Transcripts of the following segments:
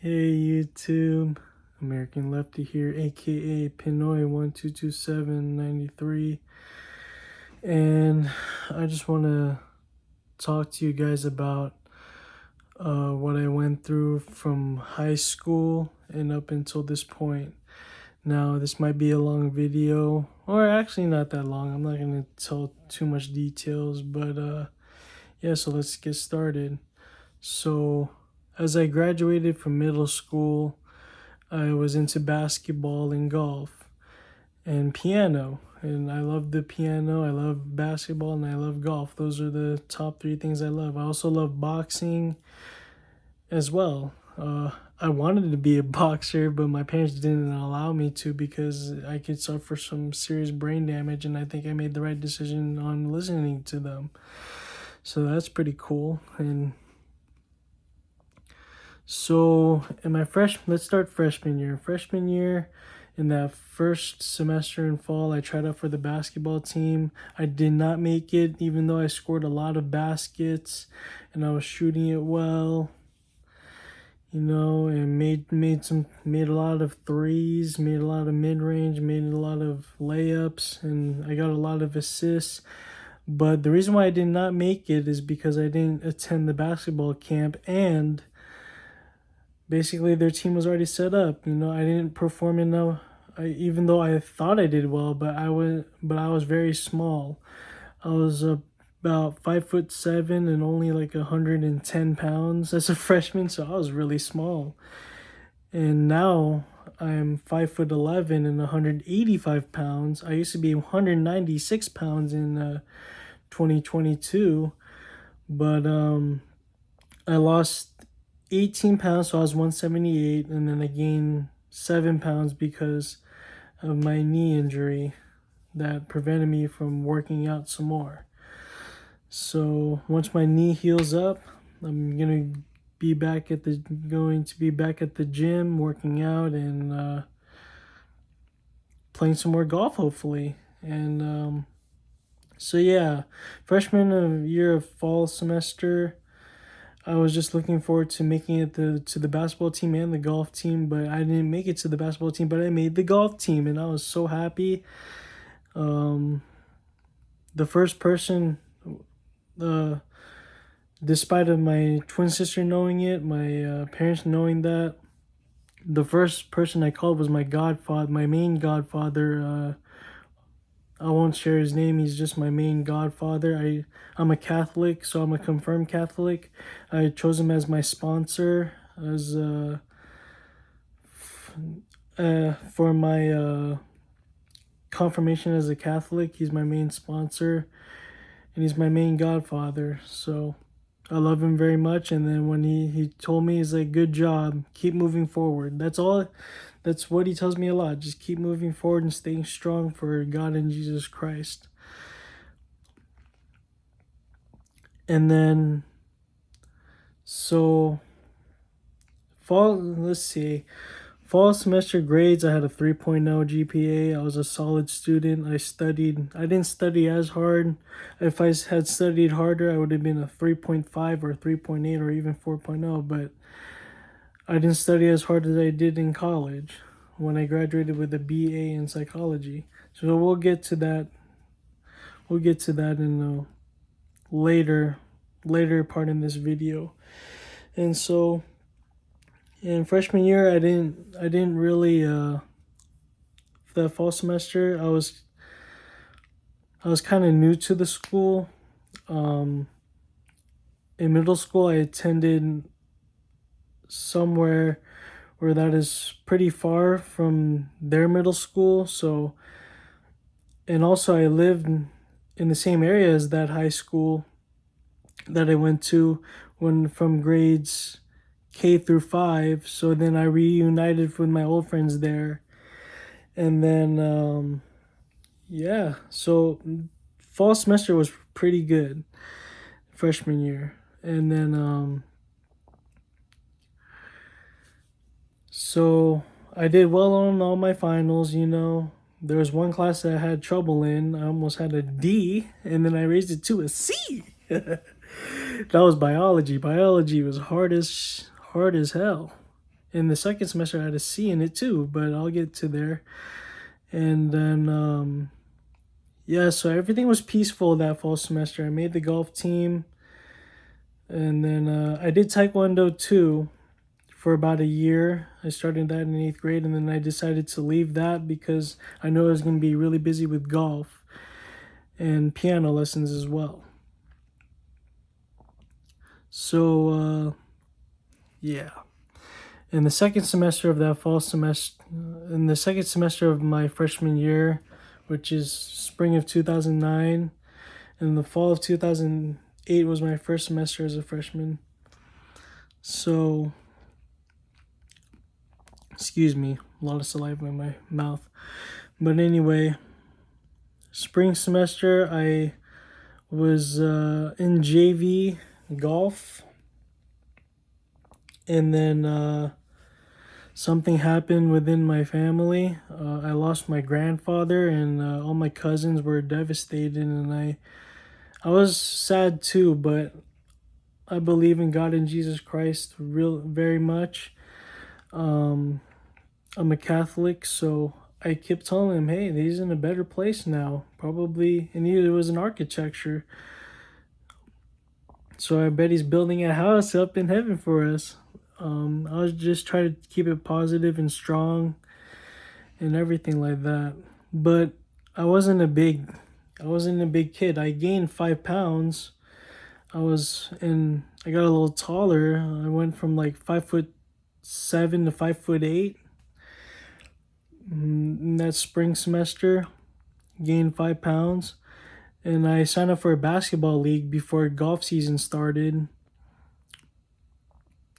Hey YouTube, American Lefty here, aka Pinoy122793, and I just want to talk to you guys about what I went through from high school and up until this point. Now, this might be a long video, or actually not that long. I'm not going to tell too much details, but yeah, so let's get started. So, as I graduated from middle school, I was into basketball and golf and piano. And I love the piano, I love basketball, and I love golf. Those are the top three things I love. I also love boxing as well. I wanted to be a boxer, but my parents didn't allow me to because I could suffer some serious brain damage, and I think I made the right decision on listening to them. So that's pretty cool. And so in my let's start freshman year. Freshman year, in that first semester in fall, I tried out for the basketball team. I did not make it, even though I scored a lot of baskets and I was shooting it well, and made a lot of threes, made a lot of mid range, made a lot of layups, and I got a lot of assists. But the reason why I did not make it is because I didn't attend the basketball camp, and basically their team was already set up. I didn't perform enough. Even though I thought I did well, but I was very small. I was about 5'7" and only like 110 pounds as a freshman, so I was really small. And now I'm 5'11" and 185 pounds. I used to be 196 pounds in 2022, but I lost 18 pounds, so I was 178, and then I gained 7 pounds because of my knee injury that prevented me from working out some more. So once my knee heals up, I'm going to be back at the gym, working out, and playing some more golf, hopefully. And so yeah, freshman year of fall semester, I was just looking forward to making it to the basketball team and the golf team, but I didn't make it to the basketball team, but I made the golf team, and I was so happy. Um, the first person, uh, despite of my twin sister knowing it, my parents knowing that, the first person I called was my godfather, my main godfather. I won't share his name. He's just my main godfather. I'm a Catholic, so I'm a confirmed Catholic. I chose him as my sponsor as for my confirmation as a Catholic. He's my main sponsor, and he's my main godfather. So I love him very much. And then when he told me, he's like, "Good job, keep moving forward." That's all. That's what he tells me a lot. Just keep moving forward and staying strong for God and Jesus Christ. And then, so let's see. Fall semester grades, I had a 3.0 GPA. I was a solid student. I didn't study as hard. If I had studied harder, I would have been a 3.5 or 3.8 or even 4.0, but I didn't study as hard as I did in college when I graduated with a BA in psychology. So we'll get to that. We'll get to that in a later part in this video. And so in freshman year, I didn't really the fall semester, I was kind of new to the school. In middle school, I attended somewhere where that is pretty far from their middle school. So, and also I lived in the same area as that high school that I went to when from grades K through 5. So then I reunited with my old friends there. And then yeah, so fall semester was pretty good freshman year. And then so I did well on all my finals. There was one class that I had trouble in. I almost had a D, and then I raised it to a C. That was biology. Biology was hard as hell. In the second semester, I had a C in it too, but I'll get to there. And then, yeah, so everything was peaceful that fall semester. I made the golf team. And then I did Taekwondo too for about a year. I started that in 8th grade, and then I decided to leave that because I know I was going to be really busy with golf and piano lessons as well. So, yeah. In the second semester of that fall semester, in the second semester of my freshman year, which is spring of 2009, and the fall of 2008 was my first semester as a freshman. So, excuse me, a lot of saliva in my mouth. But anyway, spring semester, I was in JV golf, and then something happened within my family. I lost my grandfather, and all my cousins were devastated, and I was sad too. But I believe in God and Jesus Christ very much. I'm a Catholic, so I kept telling him, "Hey, he's in a better place now, probably." And it was an architecture, so I bet he's building a house up in heaven for us. I was just trying to keep it positive and strong and everything like that. But I wasn't a big, I wasn't a big kid. I gained 5 pounds. I got a little taller. I went from like 5'7" to 5'8" in that spring semester. Gained 5 pounds, and I signed up for a basketball league before golf season started.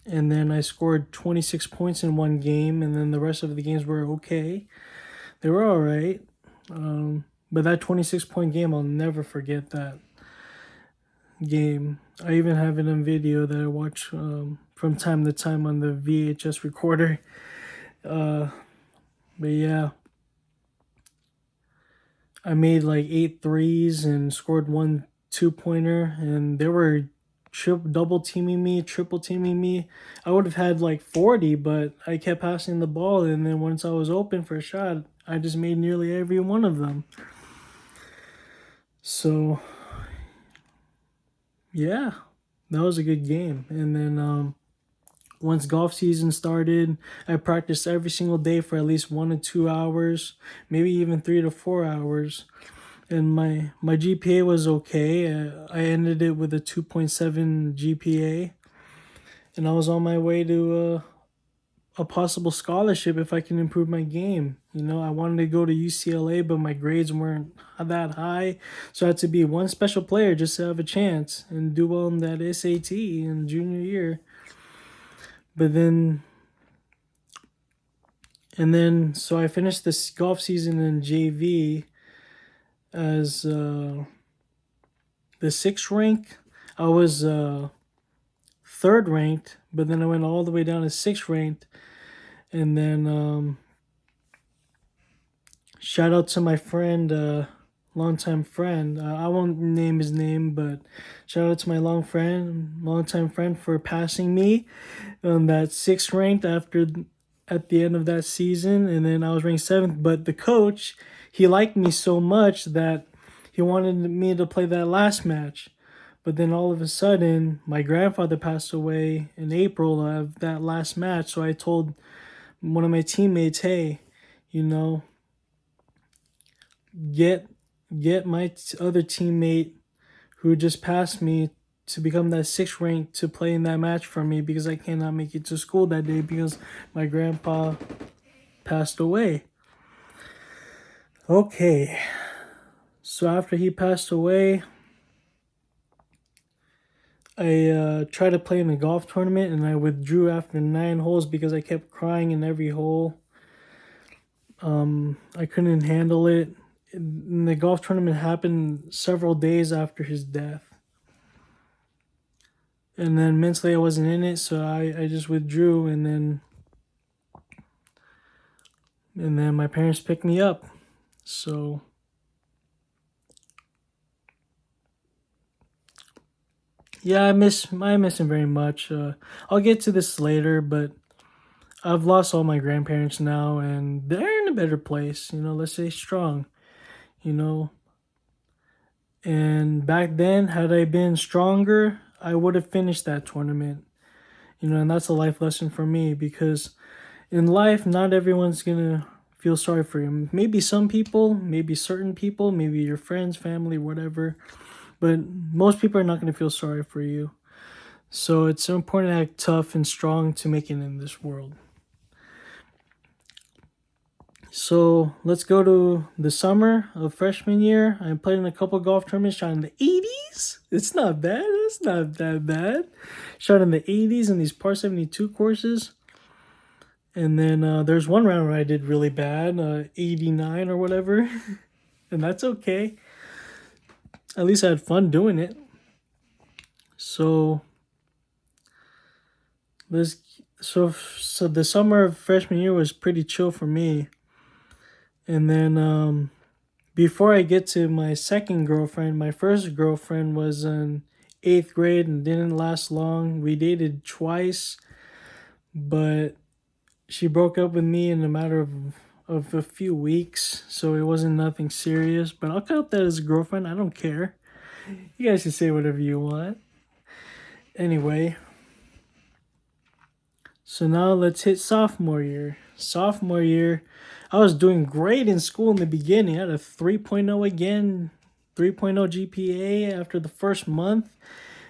And then I scored 26 points in one game, and then the rest of the games were okay. They were all right. But that 26-point game, I'll never forget that game. I even have it on video that I watch from time to time on the VHS recorder. But yeah, I made like 8 threes and scored one 2-pointer, and they were double teaming me, triple teaming me. I would have had like 40, but I kept passing the ball, and then once I was open for a shot, I just made nearly every one of them. So yeah, that was a good game. And then once golf season started, I practiced every single day for at least 1 to 2 hours, maybe even 3 to 4 hours. And my GPA was okay. I ended it with a 2.7 GPA, and I was on my way to a possible scholarship if I can improve my game. You know, I wanted to go to UCLA, but my grades weren't that high, so I had to be one special player just to have a chance and do well in that SAT in junior year. But then, and then, so I finished this golf season in JV as the 6th rank. I was third ranked, but then I went all the way down to 6th ranked. And then shout out to my friend, longtime friend. I won't name his name, but shout out to my longtime friend for passing me on that 6th ranked at the end of that season. And then I was ranked 7th, but the coach, he liked me so much that he wanted me to play that last match. But then all of a sudden, my grandfather passed away in April of that last match. So I told one of my teammates, "Hey, you know, get my other teammate who just passed me to become that 6th rank to play in that match for me, because I cannot make it to school that day because my grandpa passed away." Okay, so after he passed away, I tried to play in a golf tournament, and I withdrew after 9 holes because I kept crying in every hole. I couldn't handle it. And the golf tournament happened several days after his death. And then mentally I wasn't in it, so I just withdrew, and then my parents picked me up. So yeah, I miss him very much. I'll get to this later, but I've lost all my grandparents now, and they're in a better place, let's say strong, you know. And back then, had I been stronger, I would have finished that tournament, and that's a life lesson for me because in life, not everyone's gonna feel sorry for you. Maybe some people, maybe certain people, maybe your friends, family, whatever, but most people are not gonna feel sorry for you. So it's so important to act tough and strong to make it in this world. So let's go to the summer of freshman year. I played in a couple golf tournaments, shot in the 80s. It's not bad. It's not that bad. Shot in the 80s in these par 72 courses. And then there's one round where I did really bad, 89 or whatever. And that's okay. At least I had fun doing it. So so the summer of freshman year was pretty chill for me. And then before I get to my second girlfriend, my first girlfriend was in 8th grade and didn't last long. We dated twice, but she broke up with me in a matter of a few weeks, so it wasn't nothing serious. But I'll count that as a girlfriend. I don't care. You guys can say whatever you want. Anyway, so now let's hit sophomore year. Sophomore year, I was doing great in school in the beginning. I had a 3.0 again, 3.0 GPA after the first month.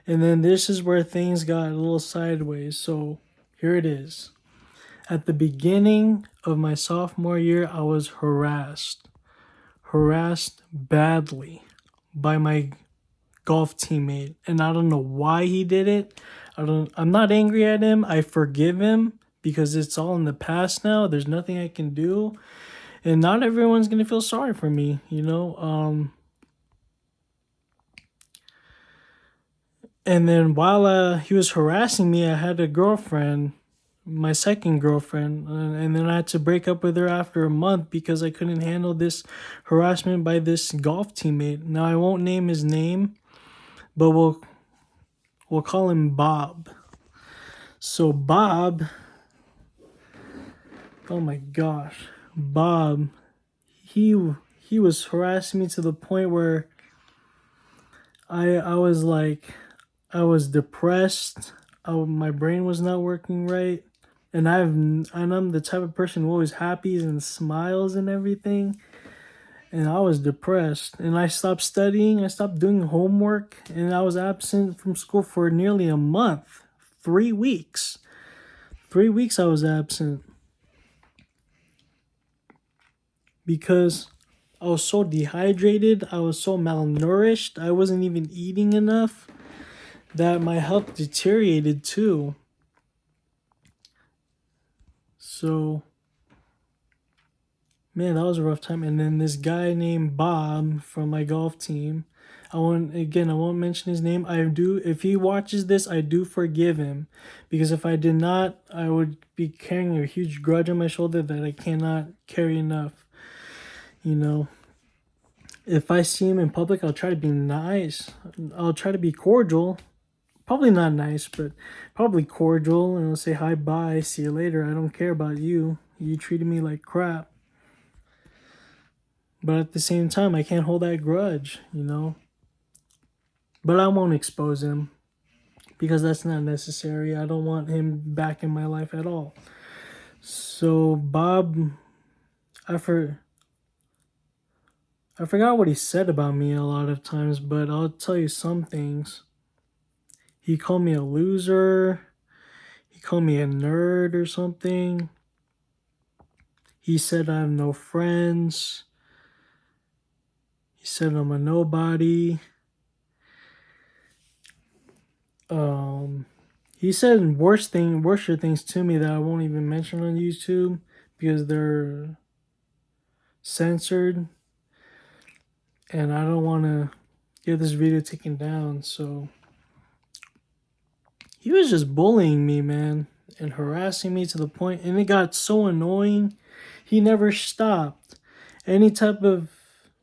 And then this is where things got a little sideways. So here it is. At the beginning of my sophomore year, I was harassed badly by my golf teammate. And I don't know why he did it. I'm not angry at him. I forgive him because it's all in the past now. There's nothing I can do. And not everyone's going to feel sorry for me, And then while he was harassing me, I had a girlfriend, my second girlfriend, and then I had to break up with her after a month because I couldn't handle this harassment by this golf teammate. Now, I won't name his name, but we'll call him Bob. So Bob, oh my gosh, Bob, he was harassing me to the point where I was like, I was depressed. My brain was not working right, and I'm the type of person who always happy and smiles and everything. And I was depressed, and I stopped studying. I stopped doing homework, and I was absent from school for nearly a month, 3 weeks. 3 weeks I was absent because I was so dehydrated. I was so malnourished. I wasn't even eating enough that my health deteriorated too. So, man, that was a rough time. And then this guy named Bob from my golf team, I won't mention his name. If he watches this, I do forgive him, because if I did not, I would be carrying a huge grudge on my shoulder that I cannot carry enough. If I see him in public, I'll try to be nice. I'll try to be cordial. Probably not nice, but probably cordial, and I'll say hi, bye, see you later. I don't care about you. You treated me like crap. But at the same time, I can't hold that grudge, But I won't expose him because that's not necessary. I don't want him back in my life at all. So Bob, I forgot what he said about me a lot of times, but I'll tell you some things. He called me a loser. He called me a nerd or something. He said I have no friends. He said I'm a nobody. He said worser things to me that I won't even mention on YouTube because they're censored, and I don't want to get this video taken down. So he was just bullying me, man, and harassing me to the point, and it got so annoying. He never stopped. Any type of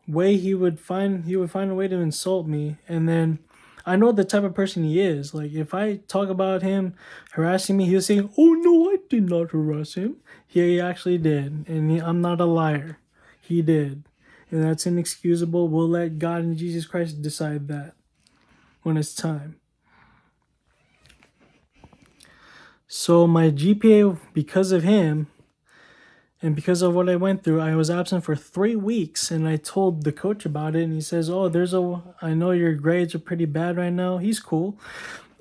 way he would find a way to insult me. And then I know the type of person he is. Like, if I talk about him harassing me, he'll say, "Oh no, I did not harass him." He actually did, and I'm not a liar. He did, and that's inexcusable. We'll let God and Jesus Christ decide that when it's time. So my GPA, because of him, and because of what I went through, I was absent for 3 weeks, and I told the coach about it, and he says, "Oh, I know your grades are pretty bad right now." He's cool.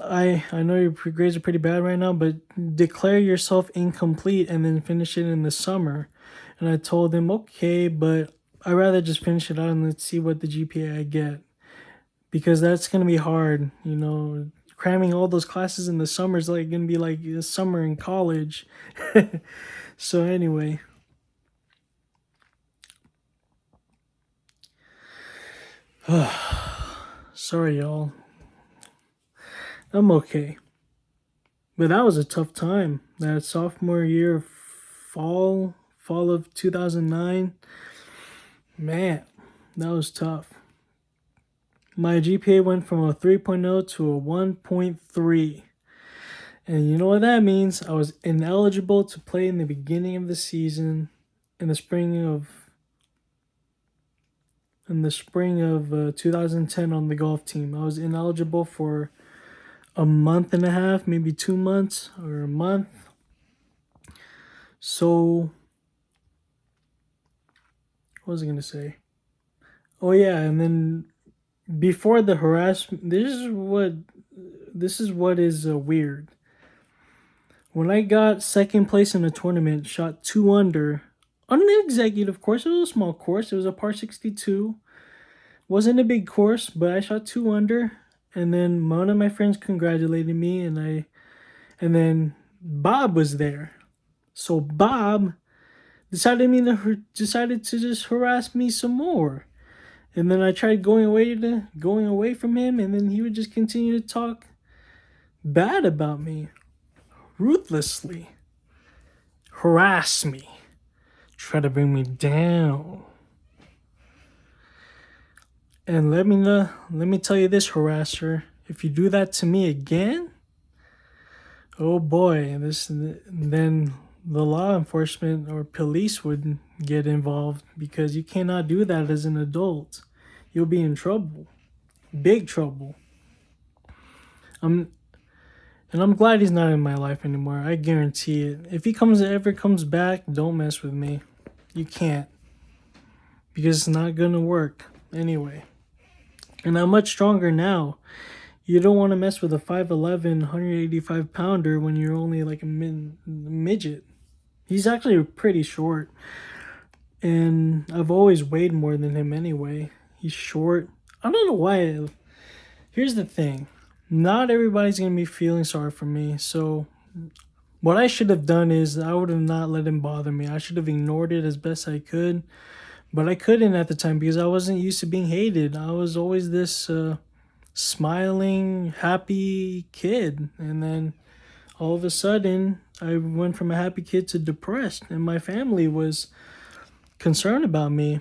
I know your grades are pretty bad right now, but declare yourself incomplete and then finish it in the summer. And I told him, okay, but I'd rather just finish it out and let's see what the GPA I get. Because that's going to be hard, cramming all those classes in the summer is like going to be like a summer in college. So anyway, sorry y'all. I'm okay. But that was a tough time. That sophomore year, fall of 2009. Man, that was tough. My GPA went from a 3.0 to a 1.3. And you know what that means? I was ineligible to play in the beginning of the season in the spring of 2010 on the golf team. I was ineligible for a month and a half, maybe 2 months or a month. So what was I going to say? Oh yeah, and then before the harassment, this is what is weird. When I got second place in a tournament, shot 2 under on an executive course. It was a small course. It was a par 62. Wasn't a big course, but I shot 2 under. And then one of my friends congratulated me, and then Bob was there. So Bob decided to just harass me some more. And then I tried going away from him, and then he would just continue to talk bad about me, ruthlessly, harass me, try to bring me down. And let me tell you this, harasser, if you do that to me again, oh boy, then the law enforcement or police would get involved, because you cannot do that as an adult. You'll be in trouble. Big trouble. I'm glad he's not in my life anymore. I guarantee it. If he ever comes back, don't mess with me. You can't. Because it's not gonna work. Anyway. And I'm much stronger now. You don't want to mess with a 5'11", 185 pounder when you're only like a midget. He's actually pretty short. And I've always weighed more than him anyway. He's short. I don't know why. Here's the thing. Not everybody's going to be feeling sorry for me. So what I should have done is I would have not let him bother me. I should have ignored it as best I could. But I couldn't at the time because I wasn't used to being hated. I was always this smiling, happy kid. And then all of a sudden, I went from a happy kid to depressed. And my family was concerned about me.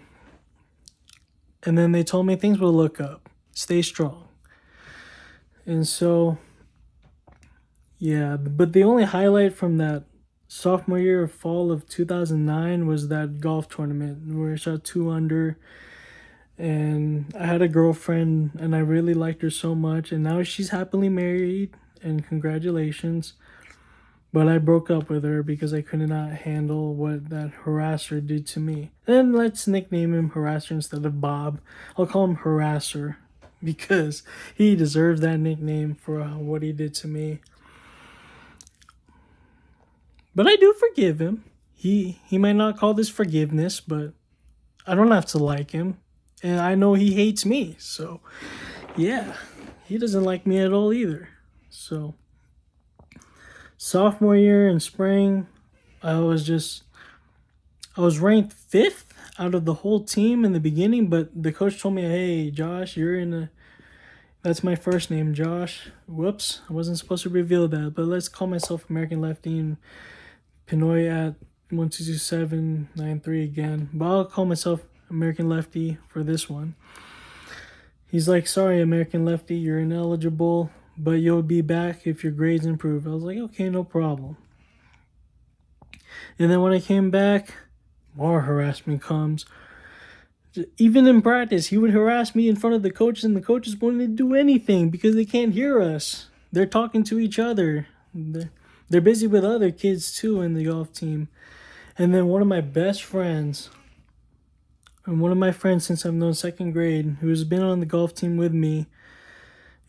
And then they told me things will look up. Stay strong. And so, yeah. But the only highlight from that sophomore year, fall of 2009, was that golf tournament where I shot 2 under. And I had a girlfriend, and I really liked her so much. And now she's happily married, and congratulations. But I broke up with her because I could not handle what that harasser did to me. And let's nickname him Harasser instead of Bob. I'll call him Harasser because he deserves that nickname for what he did to me. But I do forgive him. He might not call this forgiveness, but I don't have to like him. And I know he hates me. So, yeah, he doesn't like me at all either. So, sophomore year in spring, I was ranked 5th out of the whole team in the beginning, but the coach told me, "Hey, Josh, that's my first name, Josh." Whoops, I wasn't supposed to reveal that, but let's call myself American Lefty and Pinoy at 122793 again. But I'll call myself American Lefty for this one. He's like, sorry, American Lefty, you're ineligible, but you'll be back if your grades improve. I was like, okay, no problem. And then when I came back, more harassment comes. Even in practice, he would harass me in front of the coaches, and the coaches wouldn't do anything because they can't hear us. They're talking to each other. They're busy with other kids too in the golf team. And then one of my best friends, and one of my friends since I've known second grade, who has been on the golf team with me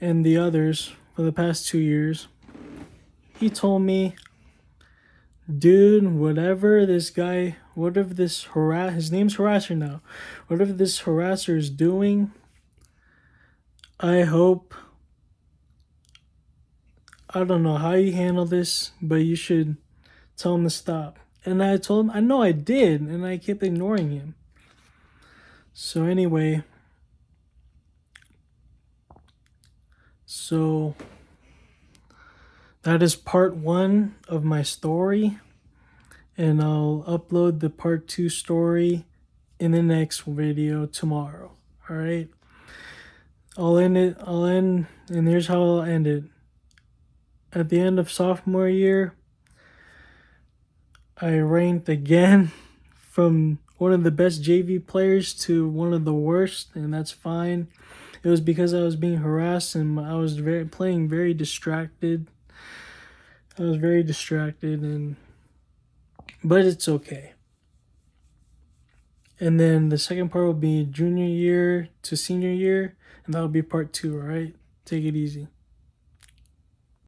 and the others for the past 2 years, he told me, dude, whatever this guy, whatever this his name's Harasser now, whatever this harasser is doing, I hope, I don't know how you handle this, but you should tell him to stop. And I told him, I know I did, and I kept ignoring him. So anyway, so that is part 1 of my story, and I'll upload the part 2 story in the next video tomorrow. All right. I'll end, and here's how I'll end it. At the end of sophomore year, I ranked again from one of the best JV players to one of the worst, and that's fine. It was because I was being harassed and I was playing very distracted. I was very distracted, but it's okay. And then the second part will be junior year to senior year, and that'll be part 2, all right? Take it easy.